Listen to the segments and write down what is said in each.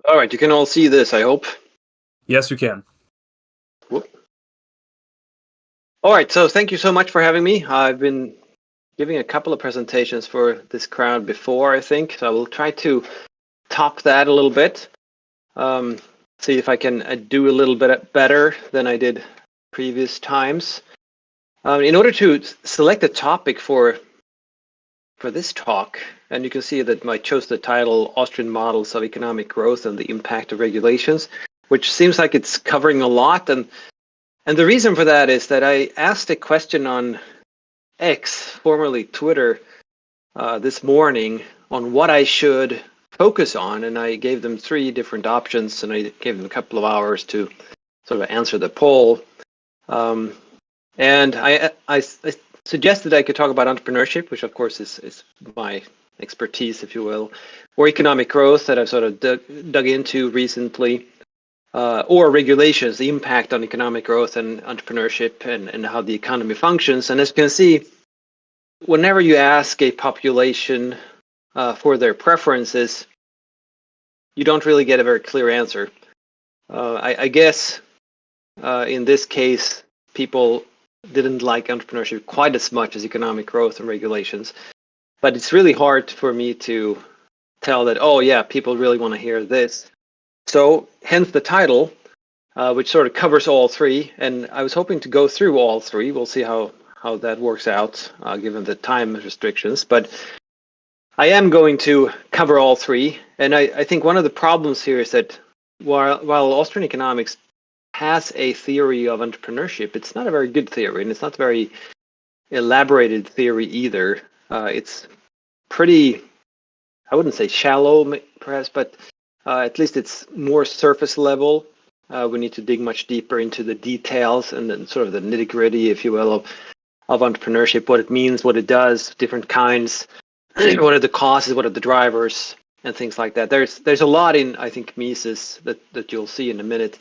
All right, you can all see this, I hope. Yes, you can. Whoop. All right, so thank you so much for having me. I've been giving a couple of presentations for this crowd before, I think, so I will try to top that a little bit. See if I can do a little bit better than I did previous times. In order to select a topic for this talk, and you can see that I chose the title Austrian Models of Economic Growth and the Impact of Regulations, which seems like it's covering a lot. And the reason for that is that I asked a question on X, formerly Twitter, this morning on what I should focus on, and I gave them 3 different options, and I gave them a couple of hours to sort of answer the poll. And I suggested I could talk about entrepreneurship, which of course is my expertise, if you will, or economic growth that I've sort of dug into recently, or regulations, the impact on economic growth and entrepreneurship and how the economy functions. And as you can see, whenever you ask a population for their preferences, you don't really get a very clear answer. I guess in this case, people didn't like entrepreneurship quite as much as economic growth and regulations. But it's really hard for me to tell that, oh yeah, people really want to hear this. So hence the title, which sort of covers all 3. And I was hoping to go through all 3. We'll see how that works out, given the time restrictions. But I am going to cover all 3. And I think one of the problems here is that while Austrian economics has a theory of entrepreneurship, it's not a very good theory, and it's not a very elaborated theory either. It's pretty, I wouldn't say shallow, perhaps, but at least it's more surface level. We need to dig much deeper into the details and then sort of the nitty-gritty, if you will, of entrepreneurship, what it means, what it does, different kinds, what are the causes, what are the drivers, and things like that. There's a lot in, I think, Mises that you'll see in a minute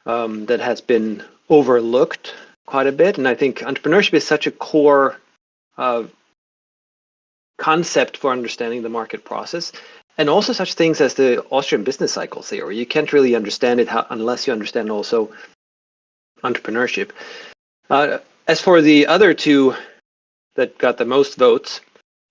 that has been overlooked quite a bit. And I think entrepreneurship is such a core concept for understanding the market process, and also such things as the Austrian business cycle theory. You can't really understand it unless you understand also entrepreneurship. As for the other 2 that got the most votes,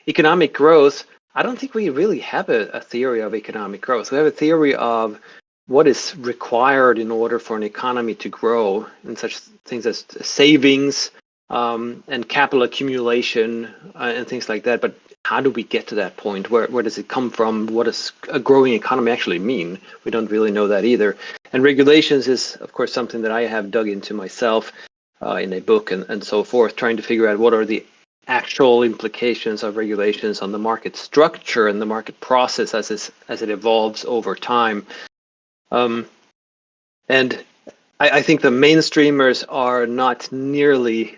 economic growth, I don't think we really have a theory of economic growth. We have a theory of what is required in order for an economy to grow, and such things as savings and capital accumulation and things like that. But how do we get to that point? Where does it come from? What does a growing economy actually mean? We don't really know that either. And regulations is, of course, something that I have dug into myself in a book and so forth, trying to figure out what are the actual implications of regulations on the market structure and the market process as it evolves over time. And I think the mainstreamers are not nearly,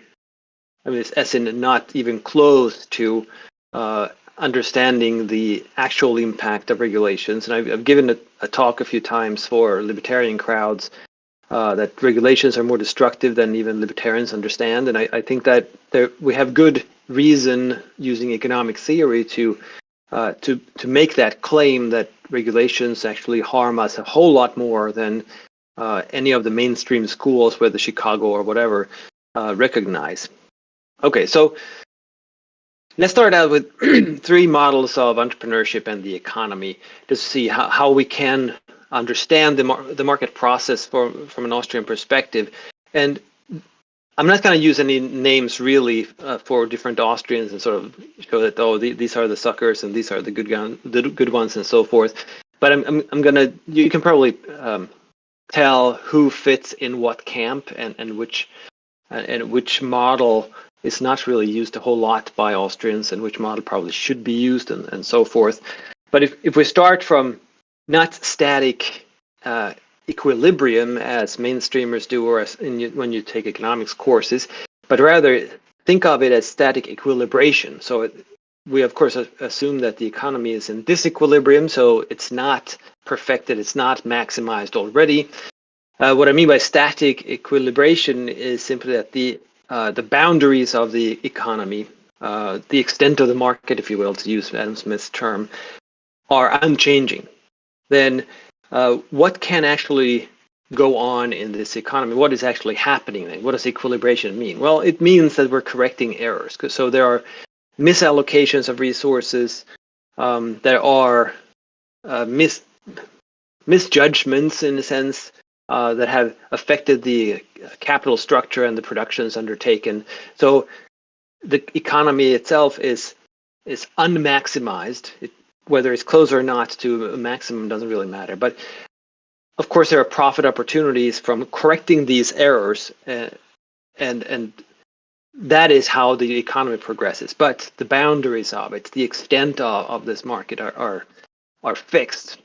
as in not even close to understanding the actual impact of regulations. And I've given a talk a few times for libertarian crowds that regulations are more destructive than even libertarians understand. And I think that we have good reason using economic theory to make that claim that regulations actually harm us a whole lot more than any of the mainstream schools, whether Chicago or whatever, recognize. Okay, so let's start out with 3 models of entrepreneurship and the economy to see how we can understand the market process from an Austrian perspective. And I'm not going to use any names really for different Austrians and sort of show that, oh, these are the suckers and these are the good ones and so forth. But I'm going to, you can probably tell who fits in what camp and which model is not really used a whole lot by Austrians and which model probably should be used and so forth. But if we start from not static equilibrium as mainstreamers do, or when you take economics courses, but rather think of it as static equilibration. So we of course assume that the economy is in disequilibrium, so it's not perfected, it's not maximized already. What I mean by static equilibration is simply that the boundaries of the economy, the extent of the market, if you will, to use Adam Smith's term, are unchanging. Then what can actually go on in this economy? What is actually happening then? What does equilibration mean? Well, it means that we're correcting errors. So there are misallocations of resources. There are misjudgments, in a sense, that have affected the capital structure and the productions undertaken. So the economy itself is unmaximized. Whether it's close or not to a maximum doesn't really matter. But of course, there are profit opportunities from correcting these errors, and that is how the economy progresses. But the boundaries of it, the extent of this market are fixed.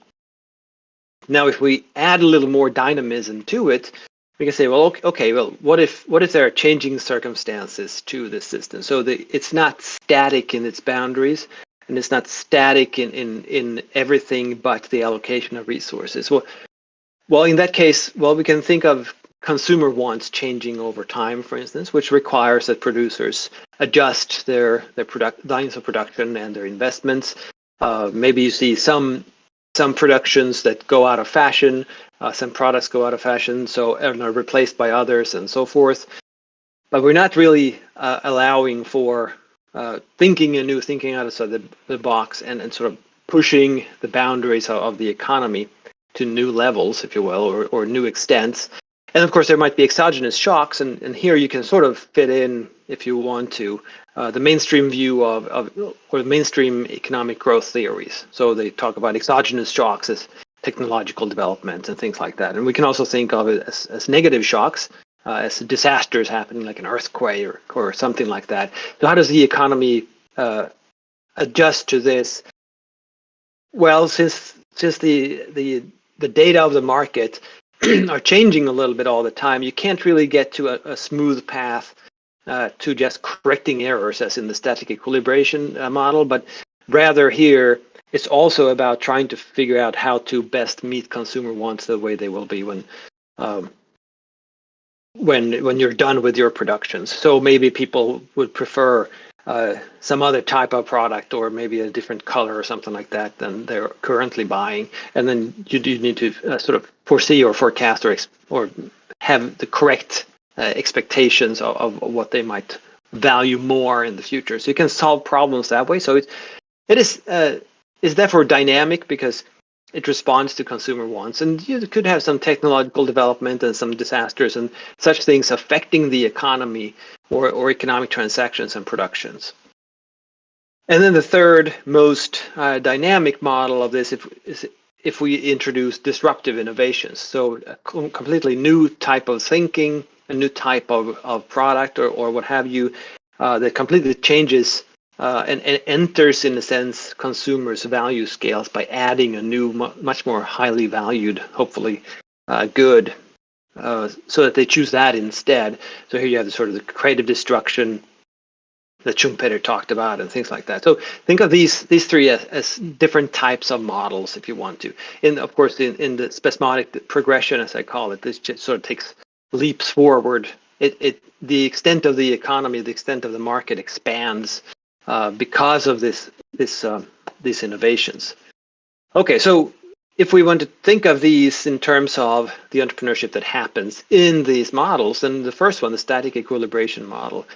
Now, if we add a little more dynamism to it, we can say, well, okay, well, what if there are changing circumstances to this system? So it's not static in its boundaries, and it's not static in everything but the allocation of resources. Well, in that case, we can think of consumer wants changing over time, for instance, which requires that producers adjust their lines of production and their investments. Maybe you see some productions that go out of fashion, some products go out of fashion, so and are replaced by others, and so forth. But we're not really allowing for thinking anew, thinking outside the box, and sort of pushing the boundaries of the economy to new levels, if you will, or new extents. And of course, there might be exogenous shocks, and here you can sort of fit in, if you want to, the mainstream view or the mainstream economic growth theories. So they talk about exogenous shocks as technological development and things like that. And we can also think of it as negative shocks, as disasters happening, like an earthquake or something like that. So how does the economy adjust to this? Well, since the data of the market are changing a little bit all the time, you can't really get to a smooth path to just correcting errors as in the static equilibration model, but rather here it's also about trying to figure out how to best meet consumer wants the way they will be when you're done with your productions. So maybe people would prefer some other type of product, or maybe a different color or something like that than they're currently buying, and then you do need to sort of foresee or forecast or have the correct expectations of what they might value more in the future. So you can solve problems that way. So it is therefore dynamic because it responds to consumer wants, and you could have some technological development and some disasters and such things affecting the economy or economic transactions and productions. And then the third most dynamic model of this is if we introduce disruptive innovations. So a completely new type of thinking, a new type of product or what have you, that completely changes and enters, in a sense, consumers' value scales by adding a new, much more highly valued, hopefully, good, so that they choose that instead. So here you have the sort of the creative destruction that Schumpeter talked about and things like that. So think of these three as different types of models, if you want to. Of course, in the spasmodic progression, as I call it, this just sort of takes leaps forward. The extent of the economy, the extent of the market expands because of these innovations. Okay, so if we want to think of these in terms of the entrepreneurship that happens in these models, then the first one, the static equilibration model,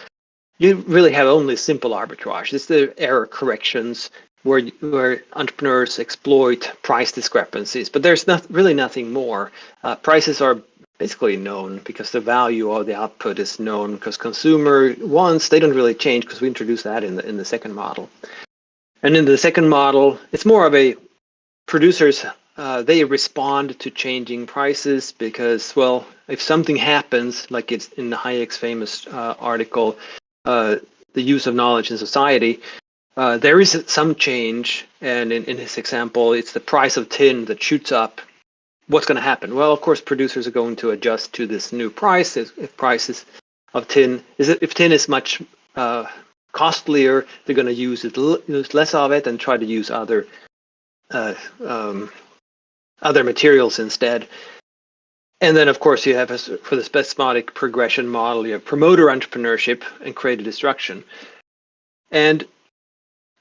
you really have only simple arbitrage. It's the error corrections where entrepreneurs exploit price discrepancies, but there's really nothing more. Prices are basically known because the value of the output is known, because consumer wants, they don't really change, because we introduced that in the second model. And in the second model, it's more of a producers, they respond to changing prices because, well, if something happens, like it's in the Hayek's famous article, the use of knowledge in society, there is some change, and in his example, it's the price of tin that shoots up. What's going to happen? Well, of course, producers are going to adjust to this new price. If prices of tin if tin is much costlier, they're going to use less of it and try to use other materials instead. And then, of course, you have, for the spasmodic progression model, you have promoter entrepreneurship and creative destruction. And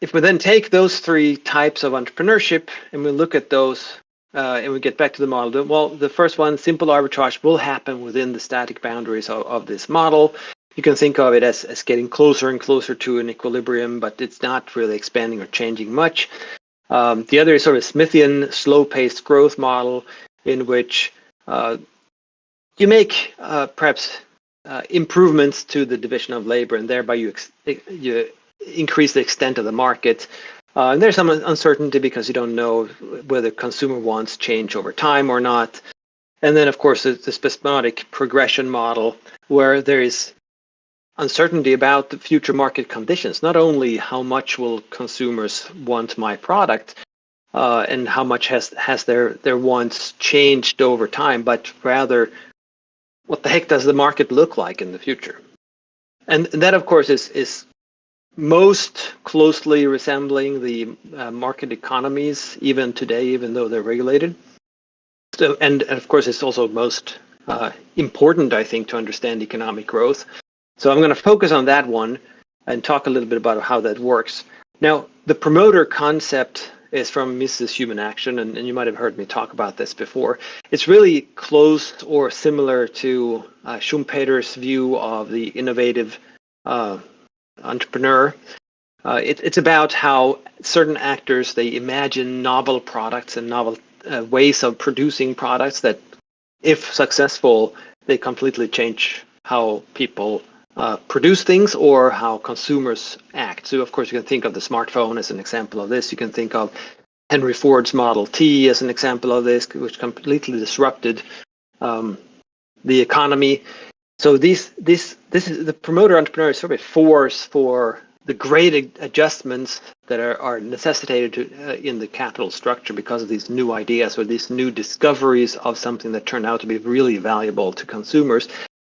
if we then take those three types of entrepreneurship and we look at those and we get back to the model. Well, the first one, simple arbitrage, will happen within the static boundaries of this model. You can think of it as getting closer and closer to an equilibrium, but it's not really expanding or changing much. The other is sort of Smithian slow-paced growth model, in which you make perhaps improvements to the division of labor, and thereby you increase the extent of the market. And there's some uncertainty because you don't know whether consumer wants change over time or not. And then, of course, the spasmodic progression model, where there is uncertainty about the future market conditions. Not only how much will consumers want my product, and how much has their wants changed over time, but rather what the heck does the market look like in the future? And that, of course, is most closely resembling the market economies even today, even though they're regulated. So, and of course, it's also most important, I think, to understand economic growth. So I'm going to focus on that one and talk a little bit about how that works. Now, the promoter concept is from Mises' Human Action, and you might have heard me talk about this before. It's really close or similar to Schumpeter's view of the innovative entrepreneur. It's about how certain actors, they imagine novel products and novel ways of producing products that, if successful, they completely change how people produce things or how consumers act. So, of course, you can think of the smartphone as an example of this. You can think of Henry Ford's Model T as an example of this, which completely disrupted the economy. So this is the promoter entrepreneur is sort of a force for the great adjustments that are necessitated in the capital structure because of these new ideas or these new discoveries of something that turned out to be really valuable to consumers.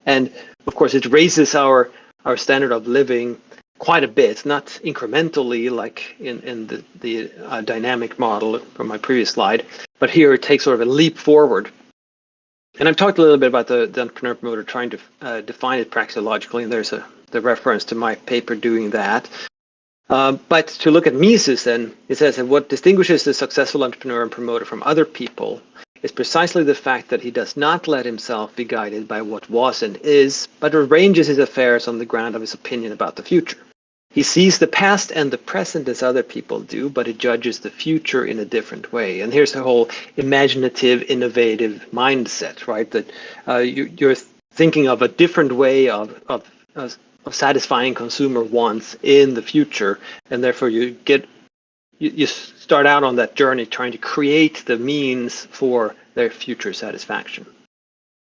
And of course, it raises our standard of living quite a bit, not incrementally like in the dynamic model from my previous slide, but here it takes sort of a leap forward. And I've talked a little bit about the entrepreneur promoter, trying to define it praxeologically, and there's the reference to my paper doing that. But to look at Mises, then, it says that what distinguishes the successful entrepreneur and promoter from other people is precisely the fact that he does not let himself be guided by what was and is, but arranges his affairs on the ground of his opinion about the future. He sees the past and the present as other people do, but he judges the future in a different way. And here's the whole imaginative, innovative mindset, right? That you're thinking of a different way of satisfying consumer wants in the future, and therefore you start out on that journey trying to create the means for their future satisfaction.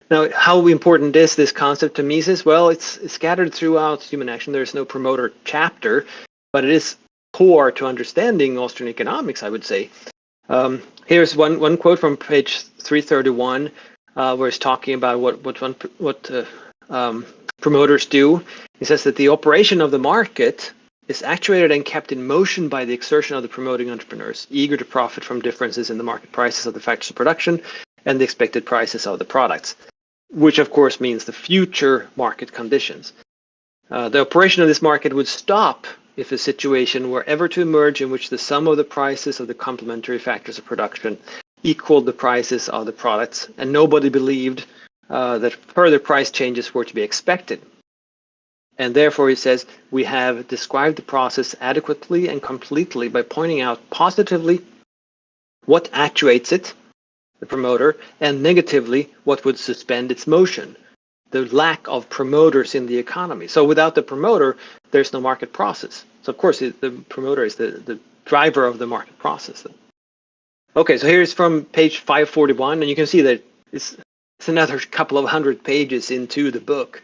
Now, how important is this concept to Mises? Well, it's scattered throughout Human Action. There's no promoter chapter, but it is core to understanding Austrian economics, I would say. Here's one quote from page 331, where it's talking about what promoters do. He says that the operation of the market is actuated and kept in motion by the exertion of the promoting entrepreneurs, eager to profit from differences in the market prices of the factors of production and the expected prices of the products, which of course means the future market conditions. The operation of this market would stop if a situation were ever to emerge in which the sum of the prices of the complementary factors of production equaled the prices of the products, and nobody believed that further price changes were to be expected. And therefore, he says, we have described the process adequately and completely by pointing out positively what actuates it, the promoter, and negatively what would suspend its motion, the lack of promoters in the economy. So without the promoter, there's no market process. So of course, the promoter is the driver of the market process. Okay, so here's from page 541, and you can see that it's another couple of hundred pages into the book,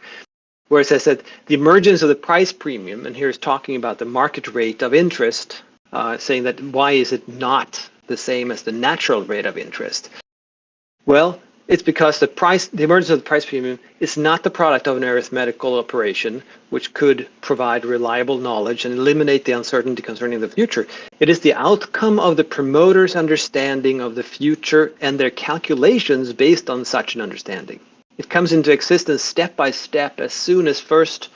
where it says that the emergence of the price premium, and here it's talking about the market rate of interest, saying that why is it not the same as the natural rate of interest? Well, it's because the emergence of the price premium is not the product of an arithmetical operation, which could provide reliable knowledge and eliminate the uncertainty concerning the future. It is the outcome of the promoter's understanding of the future and their calculations based on such an understanding. It comes into existence step by step as soon as first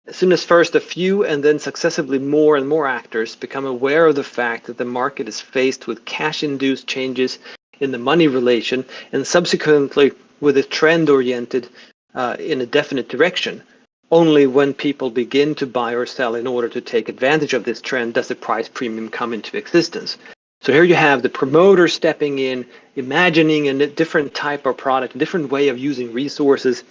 As soon as first a few and then successively more and more actors become aware of the fact that the market is faced with cash-induced changes in the money relation and subsequently with a trend oriented in a definite direction, only when people begin to buy or sell in order to take advantage of this trend does the price premium come into existence. So here you have the promoter stepping in, imagining a different type of product, a different way of using resources,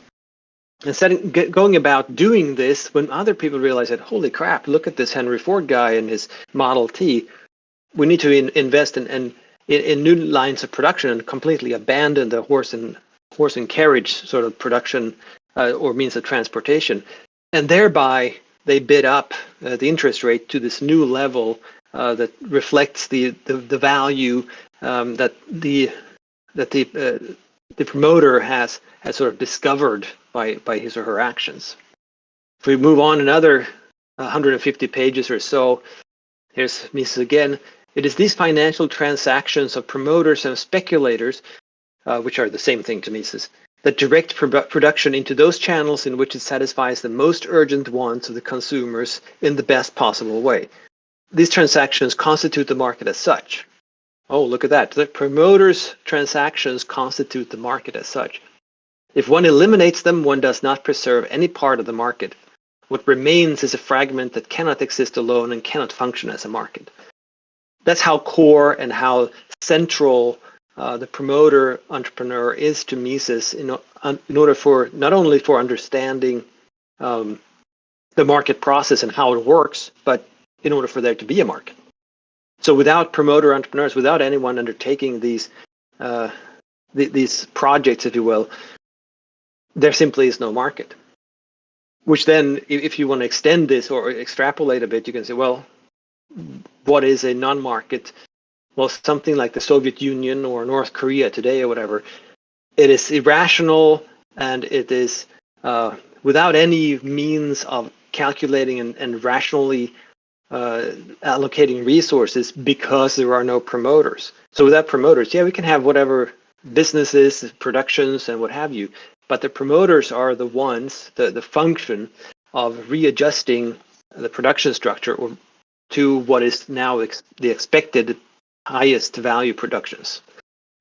and going about doing this when other people realize that, holy crap, look at this Henry Ford guy and his Model T. We need to invest in new lines of production and completely abandon the horse and carriage sort of production or means of transportation. And thereby they bid up the interest rate to this new level that reflects the value that the promoter has sort of discovered by his or her actions. If we move on another 150 pages or so, here's Mises again. It is these financial transactions of promoters and speculators, which are the same thing to Mises, that direct production into those channels in which it satisfies the most urgent wants of the consumers in the best possible way. These transactions constitute the market as such. Oh, look at that. The promoters' transactions constitute the market as such. If one eliminates them, one does not preserve any part of the market. What remains is a fragment that cannot exist alone and cannot function as a market. That's how core and how central the promoter entrepreneur is to Mises in order for not only for understanding the market process and how it works, but in order for there to be a market. So without promoter entrepreneurs, without anyone undertaking these projects, if you will, there simply is no market. Which then, if you want to extend this or extrapolate a bit, you can say, well, what is a non-market? Well, something like the Soviet Union or North Korea today or whatever, it is irrational and it is without any means of calculating and rationally allocating resources because there are no promoters. So without promoters, yeah, we can have whatever businesses, productions, and what have you, but the promoters are the ones, the function of readjusting the production structure or to what is now the expected highest value productions.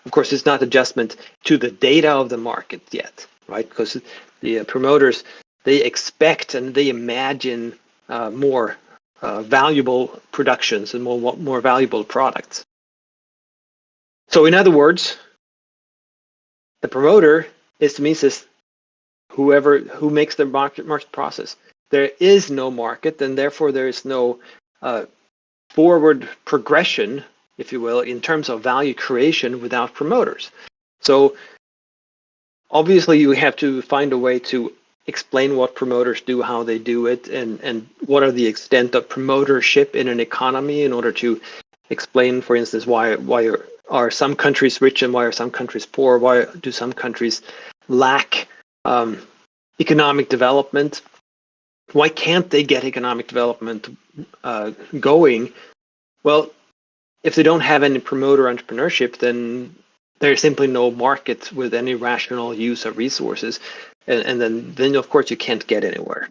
Of course, it's not adjustment to the data of the market yet, right? Because the promoters, they expect and they imagine more valuable productions and more valuable products. So in other words, the promoter is to Mises who makes the market process. There is no market, and therefore there is no forward progression, if you will, in terms of value creation without promoters. So obviously you have to find a way to explain what promoters do, how they do it, and what are the extent of promotership in an economy in order to explain, for instance, why are some countries rich and why are some countries poor? Why do some countries lack economic development? Why can't they get economic development going? Well, if they don't have any promoter entrepreneurship, then there's simply no market with any rational use of resources. And then of course you can't get anywhere.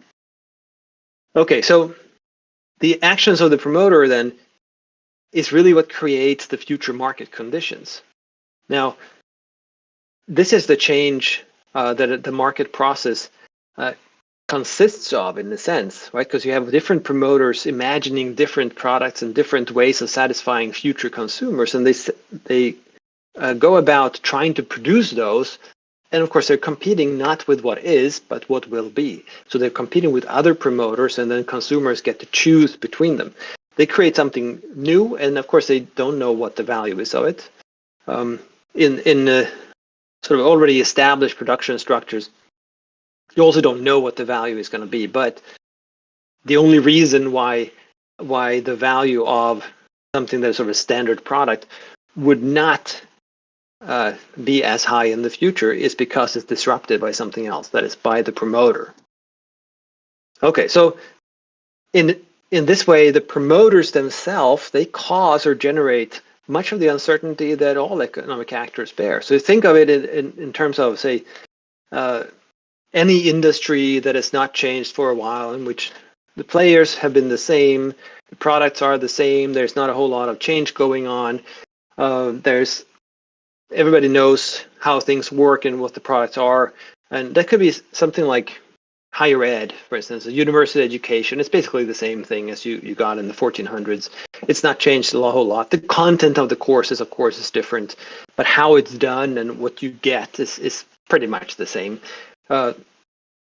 Okay, so the actions of the promoter then is really what creates the future market conditions. Now, this is the change that the market process consists of, in a sense, right? Because you have different promoters imagining different products and different ways of satisfying future consumers, and they go about trying to produce those. And of course, they're competing not with what is, but what will be. So they're competing with other promoters, and then consumers get to choose between them. They create something new, and of course, they don't know what the value is of it. In sort of already established production structures, you also don't know what the value is going to be. But the only reason why the value of something that's sort of a standard product would not be as high in the future is because it's disrupted by something else, that is by the promoter. Okay, so in this way, the promoters themselves, they cause or generate much of the uncertainty that all economic actors bear. So think of it in terms of, say, any industry that has not changed for a while, in which the players have been the same, the products are the same, there's not a whole lot of change going on. There's everybody knows how things work and what the products are, and that could be something like higher ed, for instance, a university education. It's basically the same thing as you got in the 1400s. It's not changed a whole lot. The content of the courses, of course, is different, but how it's done and what you get is pretty much the same.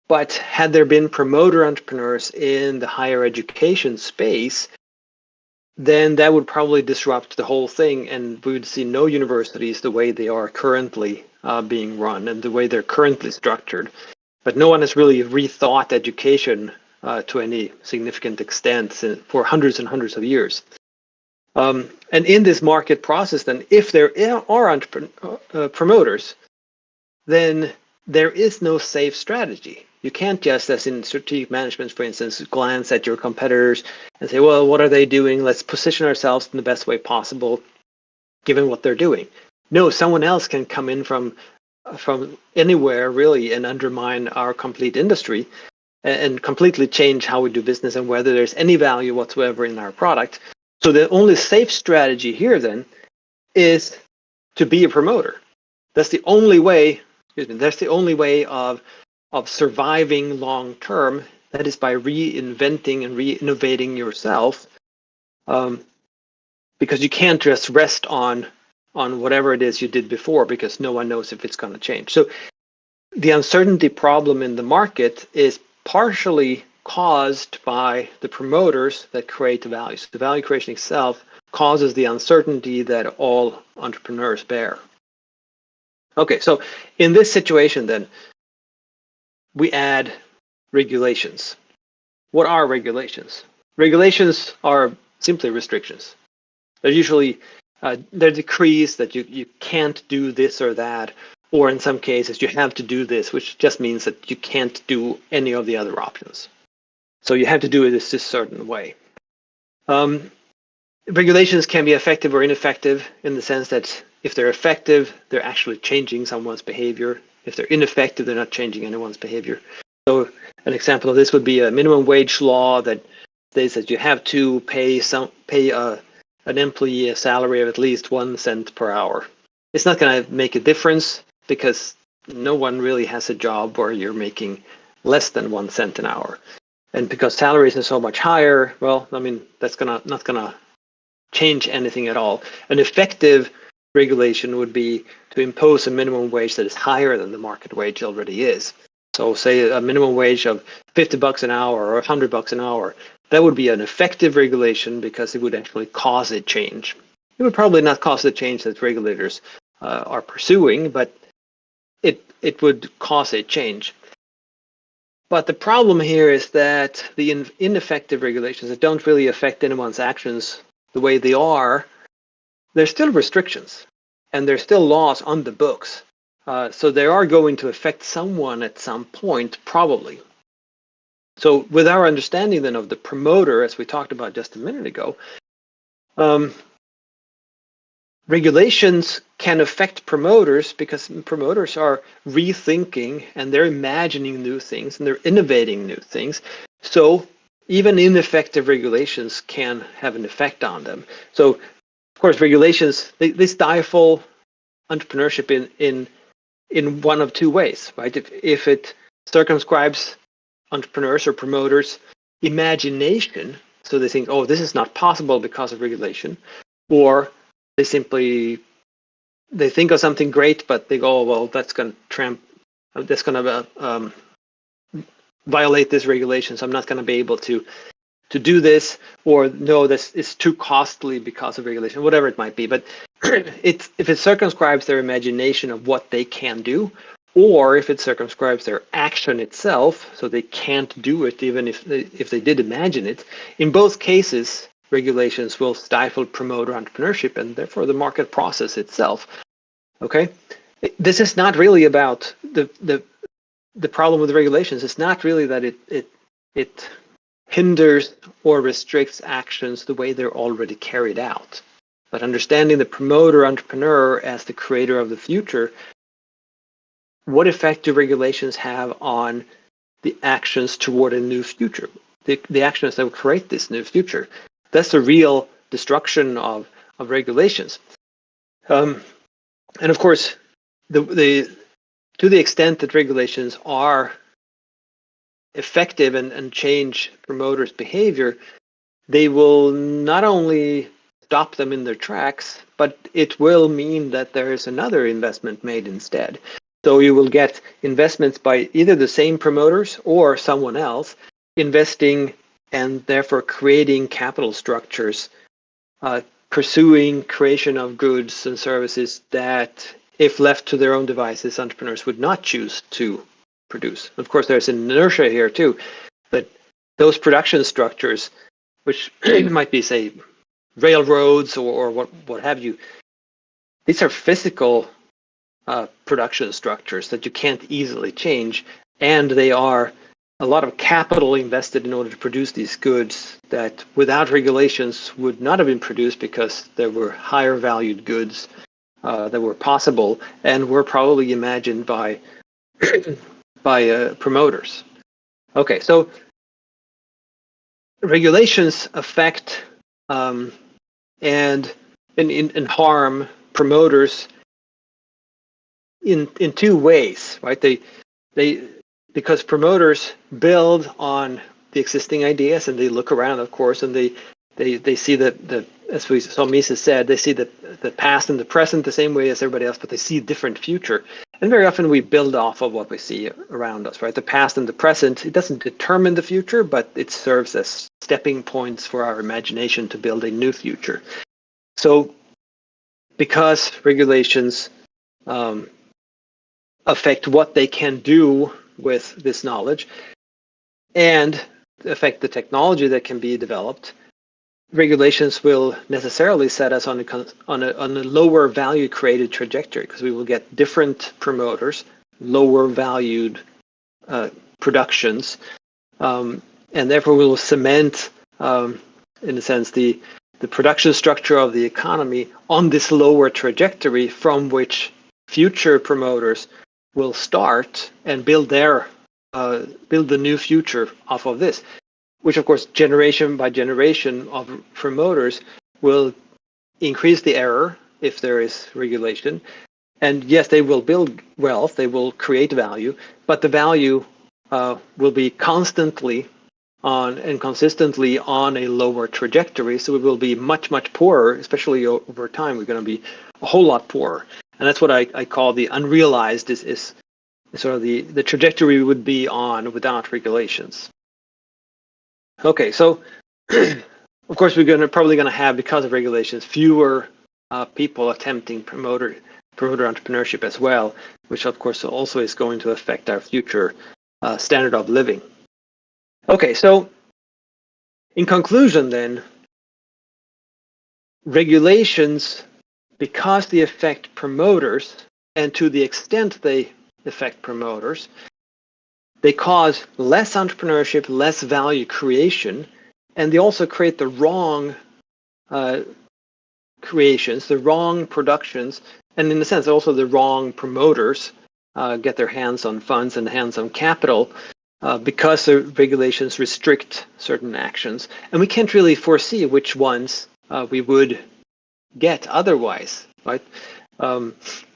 But had there been promoter entrepreneurs in the higher education space, then that would probably disrupt the whole thing, and we would see no universities the way they are currently being run and the way they're currently structured. But no one has really rethought education to any significant extent for hundreds and hundreds of years. And in this market process, then, if there are promoters, then there is no safe strategy. You can't just, as in strategic management, for instance, glance at your competitors and say, well, what are they doing? Let's position ourselves in the best way possible, given what they're doing. No, someone else can come in from anywhere, really, and undermine our complete industry and completely change how we do business and whether there's any value whatsoever in our product. So the only safe strategy here, then, is to be a promoter. That's the only way. That's the only way of surviving long term. That is by reinventing and re-innovating yourself, because you can't just rest on whatever it is you did before, because no one knows if it's going to change. So the uncertainty problem in the market is partially caused by the promoters that create the value. So the value creation itself causes the uncertainty that all entrepreneurs bear. Okay, so in this situation, then, we add regulations. What are regulations? Regulations are simply restrictions. They're usually they're decrees that you can't do this or that, or in some cases you have to do this, which just means that you can't do any of the other options. So you have to do it this certain way. Regulations can be effective or ineffective in the sense that if they're effective, they're actually changing someone's behavior. If they're ineffective, they're not changing anyone's behavior. So an example of this would be a minimum wage law that states that you have to pay an employee a salary of at least 1 cent per hour. It's not going to make a difference because no one really has a job where you're making less than 1 cent an hour. And because salaries are so much higher, well, I mean, that's not gonna change anything at all. An effective regulation would be to impose a minimum wage that is higher than the market wage already is. So say a minimum wage of $50 an hour or $100 an hour. That would be an effective regulation because it would actually cause a change. It would probably not cause the change that regulators are pursuing, but it would cause a change. But the problem here is that the ineffective regulations that don't really affect anyone's actions the way they are, there's still restrictions and there's still laws on the books. So they are going to affect someone at some point, probably. So with our understanding then of the promoter, as we talked about just a minute ago, regulations can affect promoters because promoters are rethinking and they're imagining new things and they're innovating new things. So even ineffective regulations can have an effect on them. So of course, regulations, they stifle entrepreneurship in one of two ways, right? If it circumscribes entrepreneurs or promoters' imagination, so they think, oh, this is not possible because of regulation, or they think of something great, but they go, oh, well, that's going to violate this regulation, so I'm not going to be able to do this, or no, this is too costly because of regulation, whatever it might be. But if it circumscribes their imagination of what they can do, or if it circumscribes their action itself, so they can't do it even if they did imagine it, in both cases, regulations will stifle promoter entrepreneurship and therefore the market process itself. Okay, this is not really about the problem with the regulations. It's not really that it hinders or restricts actions the way they're already carried out, but understanding the promoter entrepreneur as the creator of the future what effect do regulations have on the actions toward a new future, the actions that will create this new future? That's the real destruction of regulations. And of course, to the extent that regulations are effective and change promoters' behavior, they will not only stop them in their tracks, but it will mean that there is another investment made instead. So you will get investments by either the same promoters or someone else investing and therefore creating capital structures, pursuing creation of goods and services that, if left to their own devices, entrepreneurs would not choose to produce. Of course, there's an inertia here too, but those production structures, which might be, say, railroads or what have you, these are physical production structures that you can't easily change, and they are a lot of capital invested in order to produce these goods that without regulations would not have been produced, because there were higher valued goods that were possible and were probably imagined by promoters. Okay, so regulations affect and harm promoters in two ways, right? They because promoters build on the existing ideas, and they look around, of course, and they see that as we saw Mises said, they see the past and the present the same way as everybody else, but they see a different future. And very often we build off of what we see around us, right? The past and the present, it doesn't determine the future, but it serves as stepping points for our imagination to build a new future. So because regulations affect what they can do with this knowledge and affect the technology that can be developed, regulations will necessarily set us on a lower value created trajectory, because we will get different promoters, lower valued productions, and therefore we will cement, in a sense, the production structure of the economy on this lower trajectory from which future promoters will start and build the new future off of this, which of course generation by generation of promoters will increase the error if there is regulation. And yes, they will build wealth, they will create value, but the value will be constantly on and consistently on a lower trajectory. So it will be much, much poorer, especially over time. We're going to be a whole lot poorer. And that's what I call the unrealized is sort of the trajectory we would be on without regulations. Okay, so of course we're probably going to have, because of regulations, fewer people attempting promoter entrepreneurship as well, which of course also is going to affect our future standard of living. Okay, so in conclusion then, regulations, because they affect promoters, and to the extent they affect promoters, they cause less entrepreneurship, less value creation, and they also create the wrong creations, the wrong productions, and in a sense also the wrong promoters get their hands on funds and hands on capital because the regulations restrict certain actions, and we can't really foresee which ones we would get otherwise, right?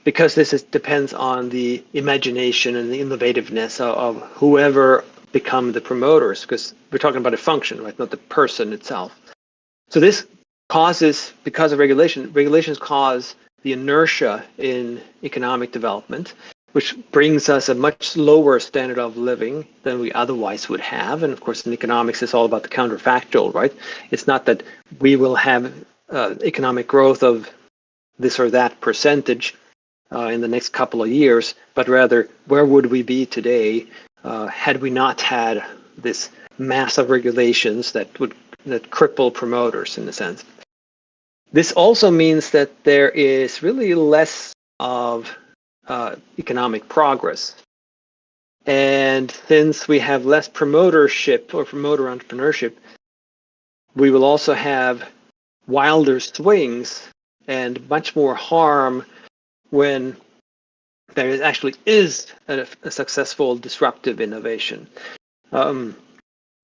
Because this depends on the imagination and the innovativeness of whoever become the promoters, because we're talking about a function, right, not the person itself. So this causes, because of regulations cause the inertia in economic development, which brings us a much lower standard of living than we otherwise would have. And of course, in economics, it's all about the counterfactual, right? It's not that we will have economic growth of this or that percentage in the next couple of years, but rather, where would we be today had we not had this mass of regulations that cripple promoters, in a sense. This also means that there is really less of economic progress. And since we have less promotership or promoter entrepreneurship, we will also have wilder swings and much more harm when there actually is a successful disruptive innovation.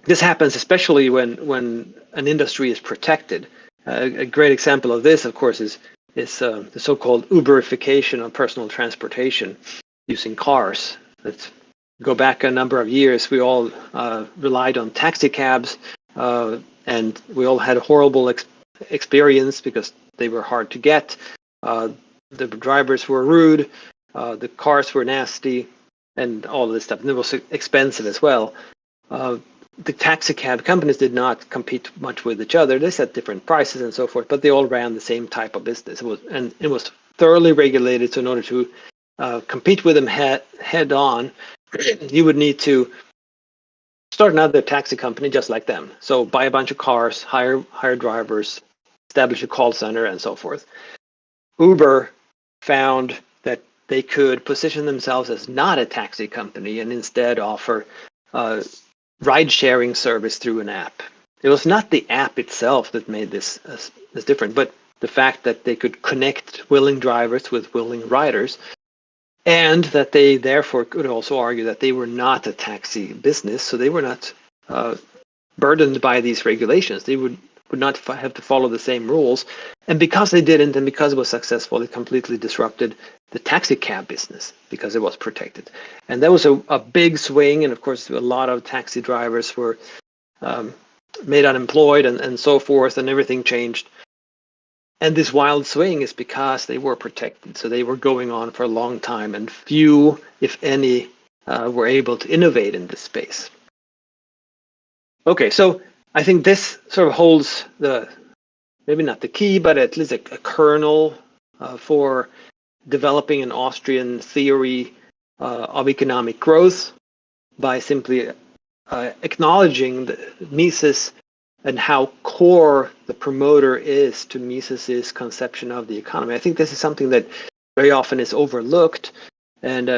This happens especially when an industry is protected. A great example of this, of course, is the so-called Uberification of personal transportation using cars. Let's go back a number of years. We all relied on taxi cabs, and we all had a horrible experience because they were hard to get. The drivers were rude, the cars were nasty, and all of this stuff. And it was expensive as well. The taxi cab companies did not compete much with each other. They set different prices and so forth, but they all ran the same type of business. It was thoroughly regulated. So in order to compete with them head on, you would need to start another taxi company just like them. So buy a bunch of cars, hire drivers, establish a call center, and so forth. Uber found that they could position themselves as not a taxi company and instead offer ride-sharing service through an app. It was not the app itself that made this different, but the fact that they could connect willing drivers with willing riders, and that they therefore could also argue that they were not a taxi business, so they were not burdened by these regulations. They would not have to follow the same rules. And because they didn't, and because it was successful, it completely disrupted the taxi cab business because it was protected. And that was a big swing. And of course, a lot of taxi drivers were made unemployed and so forth, and everything changed. And this wild swing is because they were protected. So they were going on for a long time, and few, if any, were able to innovate in this space. Okay, so I think this sort of holds maybe not the key, but at least a kernel for developing an Austrian theory of economic growth by simply acknowledging the Mises and how core the promoter is to Mises's conception of the economy. I think this is something that very often is overlooked, and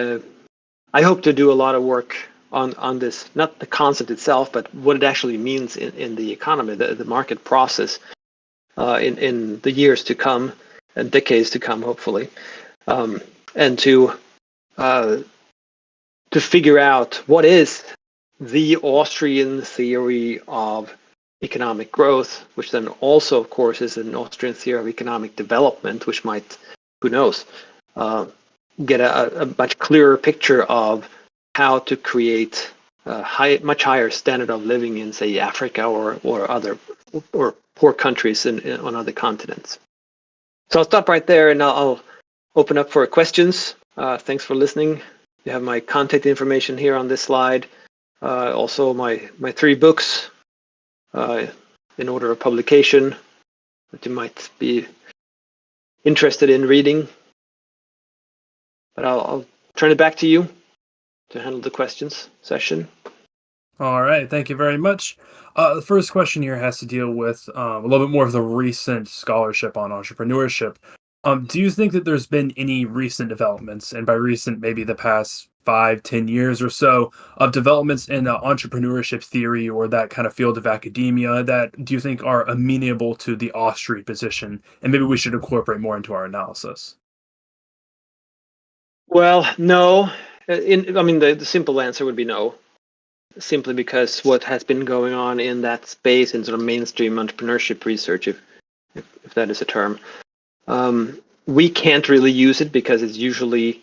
I hope to do a lot of work on this, not the concept itself, but what it actually means in the economy, the market process in the years to come and decades to come, hopefully, and to figure out what is the Austrian theory of economic growth, which then also, of course, is an Austrian theory of economic development, which might, who knows, get a much clearer picture of how to create a much higher standard of living in, say, Africa or other or poor countries on other continents. So I'll stop right there, and I'll open up for questions. Thanks for listening. You have my contact information here on this slide. Also, my 3 books in order of publication that you might be interested in reading. But I'll turn it back to you to handle the questions session. All right, thank you very much. The first question here has to deal with a little bit more of the recent scholarship on entrepreneurship. Do you think that there's been any recent developments, and by recent, maybe the past 5-10 years or so, of developments in entrepreneurship theory or that kind of field of academia that do you think are amenable to the Austrian position, and maybe we should incorporate more into our analysis? Well, no. The simple answer would be no, simply because what has been going on in that space in sort of mainstream entrepreneurship research, if that is a term, we can't really use it because it's usually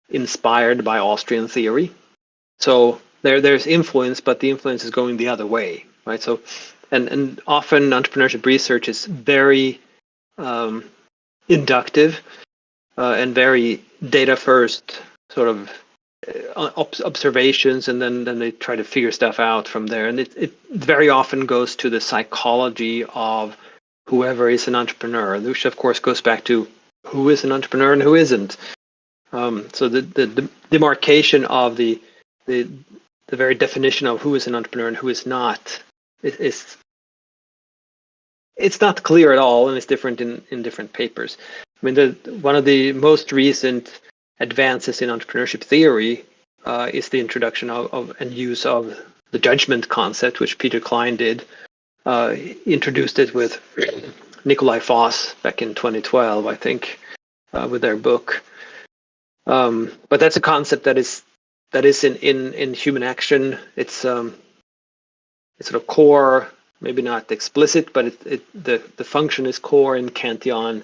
inspired by Austrian theory. So there's influence, but the influence is going the other way, right? So, and often entrepreneurship research is very inductive and very data first, sort of observations, and then they try to figure stuff out from there. And it very often goes to the psychology of whoever is an entrepreneur, which of course goes back to who is an entrepreneur and who isn't. So the demarcation of the very definition of who is an entrepreneur and who is not is it's not clear at all, and it's different in different papers. I mean, one of the most recent advances in entrepreneurship theory is the introduction of and use of the judgment concept, which Peter Klein did. He introduced it with Nikolai Foss back in 2012, I think, with their book. But that's a concept that is in human action. It's sort of core, maybe not explicit, but the function is core in Kantian,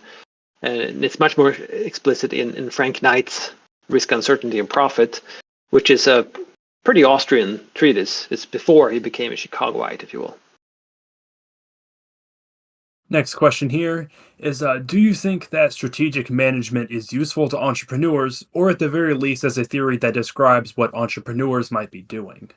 and it's much more explicit in Frank Knight's Risk, Uncertainty, and Profit, which is a pretty Austrian treatise. It's before he became a Chicagoite, if you will. Next question here is, do you think that strategic management is useful to entrepreneurs, or at the very least as a theory that describes what entrepreneurs might be doing?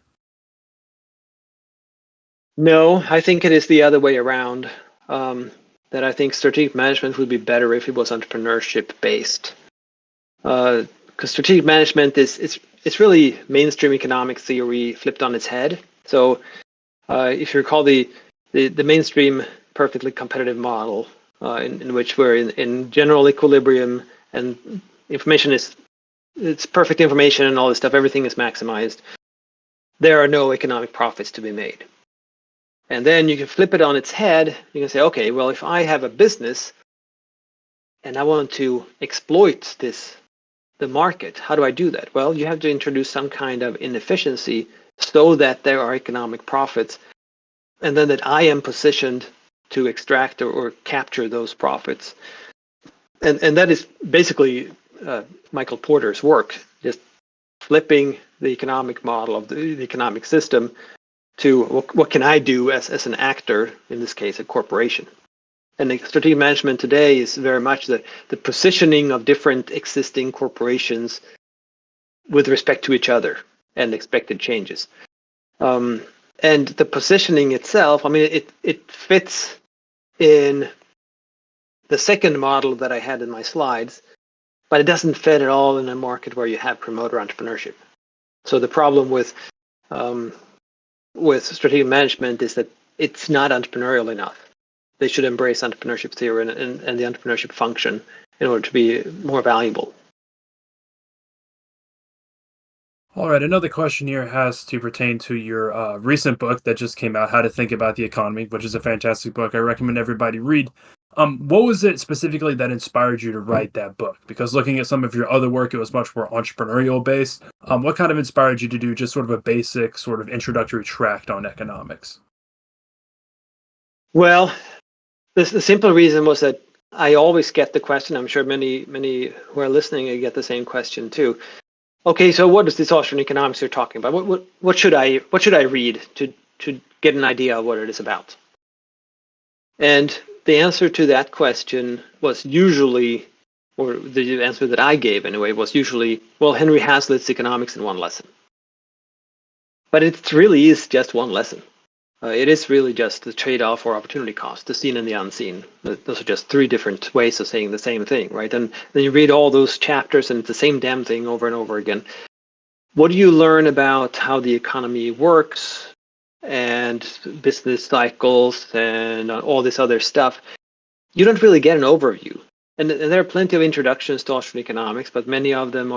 No, I think it is the other way around. That I think strategic management would be better if it was entrepreneurship based. Because strategic management it's really mainstream economic theory flipped on its head. So if you recall the mainstream perfectly competitive model in which we're in general equilibrium and information it's perfect information and all this stuff, everything is maximized. There are no economic profits to be made. And then you can flip it on its head. You can say, okay, well, if I have a business and I want to exploit the market, how do I do that? Well, you have to introduce some kind of inefficiency so that there are economic profits, and then that I am positioned to extract or capture those profits. And that is basically Michael Porter's work, just flipping the economic model of the economic system to what can I do as an actor, in this case, a corporation. And the strategic management today is very much the positioning of different existing corporations with respect to each other and expected changes. And the positioning itself, I mean, it fits in the second model that I had in my slides, but it doesn't fit at all in a market where you have promoter entrepreneurship. So the problem with strategic management is that it's not entrepreneurial enough. They should embrace entrepreneurship theory and the entrepreneurship function in order to be more valuable. All right, another question here has to pertain to your recent book that just came out, How to Think About the Economy, which is a fantastic book. I recommend everybody read. What was it specifically that inspired you to write that book? Because looking at some of your other work, it was much more entrepreneurial based. What kind of inspired you to do just sort of a basic sort of introductory tract on economics? Well, the simple reason was that I always get the question. I'm sure many who are listening get the same question too. Okay, so what is this Austrian economics you're talking about? What should I read to get an idea of what it is about? And the answer to that question was usually, or the answer that I gave anyway, was usually, well, Henry Hazlitt's Economics in One Lesson. But it really is just one lesson. It is really just the trade-off or opportunity cost, the seen and the unseen. Those are just three different ways of saying the same thing, right? And then you read all those chapters and it's the same damn thing over and over again. What do you learn about how the economy works and business cycles and all this other stuff? You don't really get an overview. And there are plenty of introductions to Austrian economics, but many of them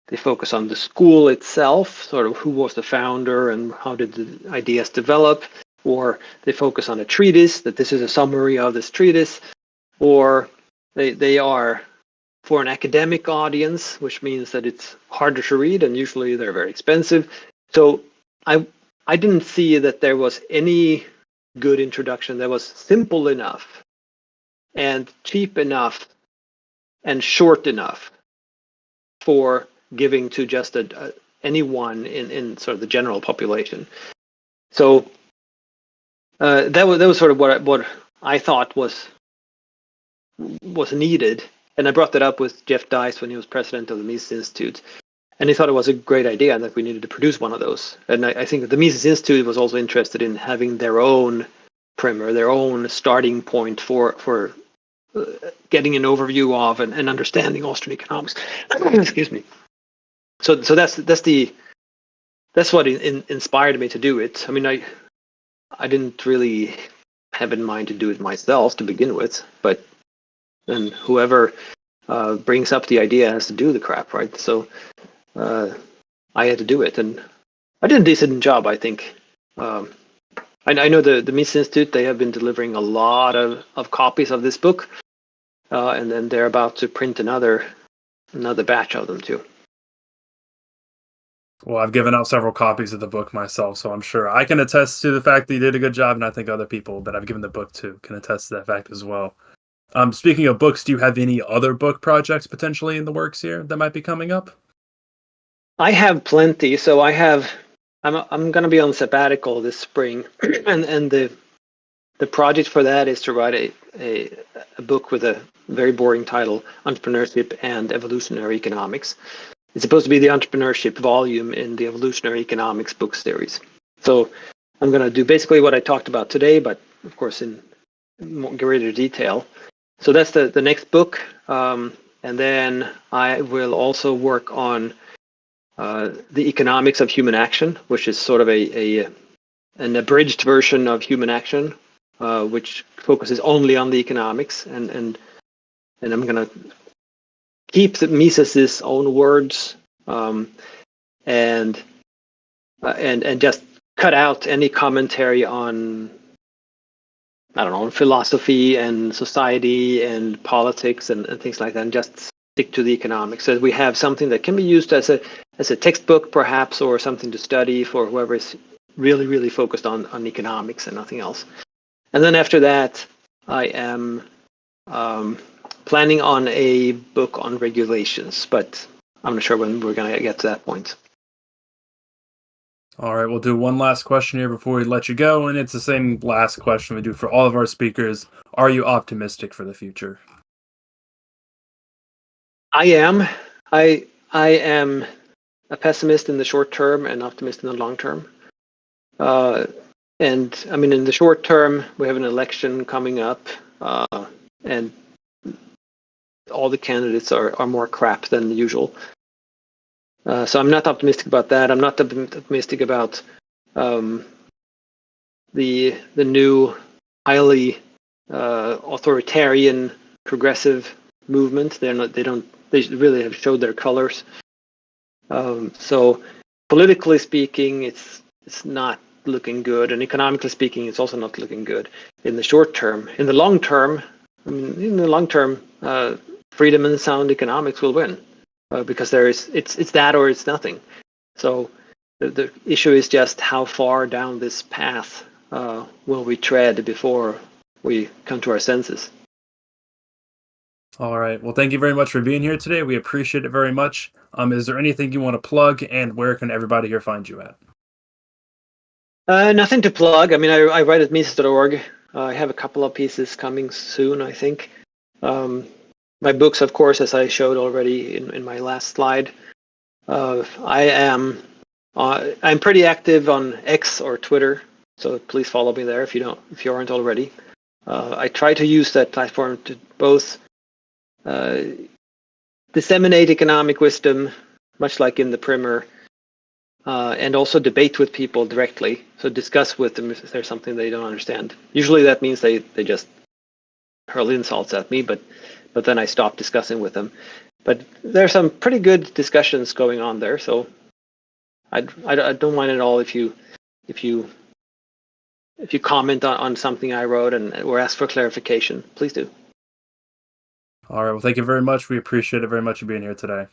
they focus on the school itself, sort of who was the founder and how did the ideas develop, or they focus on a treatise, that this is a summary of this treatise, or they are for an academic audience, which means that it's harder to read and usually they're very expensive. So I didn't see that there was any good introduction that was simple enough and cheap enough and short enough for giving to just anyone in sort of the general population. So that was sort of what I thought was needed, and I brought that up with Jeff Dice when he was president of the Mises Institute, and he thought it was a great idea and that we needed to produce one of those. And I think that the Mises Institute was also interested in having their own primer, their own starting point for getting an overview of and understanding Austrian economics. Excuse me. So that's what inspired me to do it. I mean, I didn't really have in mind to do it myself to begin with, but then whoever brings up the idea has to do the crap, right? So I had to do it, and I did a decent job, I think. I know the Mises Institute, they have been delivering a lot of copies of this book, and then they're about to print another another batch of them too. Well, I've given out several copies of the book myself, so I'm sure I can attest to the fact that you did a good job, and I think other people that I've given the book to can attest to that fact as well. Speaking of books, do you have any other book projects potentially in the works here that might be coming up? I have plenty. So I'm going to be on sabbatical this spring, and the project for that is to write a book with a very boring title, Entrepreneurship and Evolutionary Economics. It's supposed to be the entrepreneurship volume in the Evolutionary Economics book series. So I'm going to do basically what I talked about today, but of course in more greater detail. So that's the next book. And then I will also work on the economics of human action, which is sort of an abridged version of human action, which focuses only on the economics. And I'm going to keep the Mises's own words, and just cut out any commentary on, I don't know, philosophy and society and politics and things like that, and just stick to the economics. So we have something that can be used as a textbook, perhaps, or something to study for whoever is really, really focused on economics and nothing else. And then after that, I am planning on a book on regulations, but I'm not sure when we're going to get to that point. All right, we'll do one last question here before we let you go, and it's the same last question we do for all of our speakers. Are you optimistic for the future? I am. I am a pessimist in the short term and optimist in the long term. And I mean, in the short term, we have an election coming up, and all the candidates are more crap than usual. So I'm not optimistic about that. I'm not optimistic about the new highly authoritarian progressive movement. They really have showed their colors. So politically speaking, it's not looking good, and economically speaking, it's also not looking good in the short term. In the long term, freedom and sound economics will win. Because it's that or it's nothing. So the issue is just how far down this path will we tread before we come to our senses. All right. Well, thank you very much for being here today. We appreciate it very much. Is there anything you want to plug, and where can everybody here find you at? Nothing to plug. I mean, I write at Mises.org. I have a couple of pieces coming soon, I think. My books, of course, as I showed already in my last slide. I'm pretty active on X or Twitter, so please follow me there if you aren't already. I try to use that platform to both disseminate economic wisdom, much like in the primer, and also debate with people directly. So discuss with them if there's something they don't understand. Usually that means they just hurl insults at me, but then I stop discussing with them. But there's some pretty good discussions going on there, so I don't mind at all if you comment on something I wrote or ask for clarification. Please do. All right. Well, thank you very much. We appreciate it very much for being here today.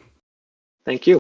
Thank you.